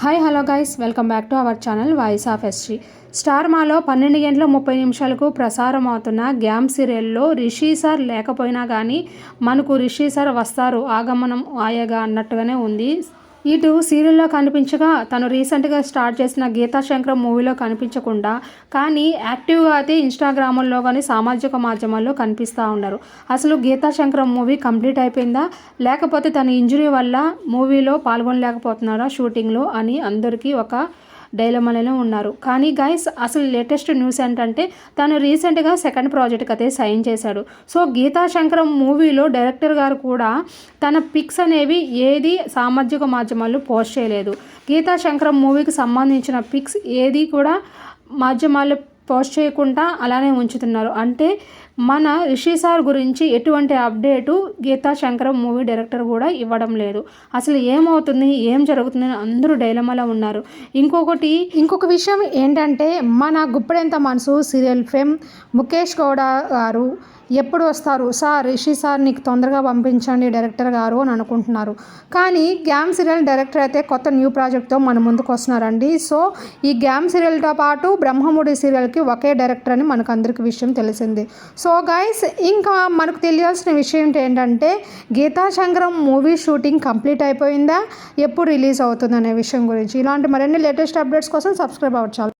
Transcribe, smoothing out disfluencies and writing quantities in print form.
Hi hello guys, welcome back to our channel voice of ST. Star మాలో 12:30 ప్రసారం అవుతున్న game సీరియల్లో Rishi sir లేకపోయినా కానీ మనకు రిషి సార్ వస్తారు ఆగమనం ఆయగా అన్నట్టుగానే ఉంది. ఇటు సీరియల్లో కనిపించగా తను రీసెంట్గా స్టార్ట్ చేసిన గీతా శంకరం మూవీలో కనిపించకుండా కానీ యాక్టివ్గా అయితే ఇన్స్టాగ్రాముల్లో కానీ సామాజిక మాధ్యమాల్లో కనిపిస్తూ ఉన్నారు. అసలు గీతా శంకరం మూవీ కంప్లీట్ అయిపోయిందా, లేకపోతే తన ఇంజరీ వల్ల మూవీలో పాల్గొనలేకపోతున్నారా షూటింగ్లో అని అందరికీ ఒక డైలమాలోనే ఉన్నారు. కానీ గైస్, అసలు లేటెస్ట్ న్యూస్ ఏంటంటే తను రీసెంట్గా సెకండ్ ప్రాజెక్ట్కి అయితే సైన్ చేశాడు. సో గీతా శంకరం మూవీలో డైరెక్టర్ గారు కూడా తన పిక్స్ అనేవి ఏది సామాజిక మాధ్యమాల్లో పోస్ట్ చేయలేదు. గీతా శంకరం మూవీకి సంబంధించిన పిక్స్ ఏది కూడా మాధ్యమాల్లో పోస్ట్ చేయకుండా అలానే ఉంచుతున్నారు. అంటే మన రిషి సార్ గురించి ఎటువంటి update Geetha Shankaram movie director కూడా ఇవ్వడం లేదు. అసలు ఏమవుతుంది, ఏం జరుగుతుందని అందరూ డైలమాలో ఉన్నారు. ఇంకొక విషయం ఏంటంటే మన గుప్పెడంత మనసు సీరియల్ ఫేమ్ ముఖేష్ గౌడ గారు ఎప్పుడు వస్తారు సార్, రిషి సార్ నీకు తొందరగా పంపించండి డైరెక్టర్ గారు అని అనుకుంటున్నారు. కానీ గ్యామ్ సీరియల్ డైరెక్టర్ అయితే కొత్త న్యూ ప్రాజెక్ట్తో మన ముందుకు వస్తున్నారండి. సో ఈ గ్యామ్ సీరియల్తో పాటు బ్రహ్మముడి సీరియల్కి ఒకే డైరెక్టర్ అని మనకు అందరికీ విషయం తెలిసింది. సో గైస్, ఇంకా మనకు తెలియాల్సిన విషయం ఏంటంటే Geetha Shankaram movie shooting complete అయిపోయిందా, ఎప్పుడు రిలీజ్ అవుతుంది అనే విషయం గురించి. ఇలాంటి మరిన్ని లేటెస్ట్ అప్డేట్స్ కోసం సబ్స్క్రైబ్ అవ్వచ్చు.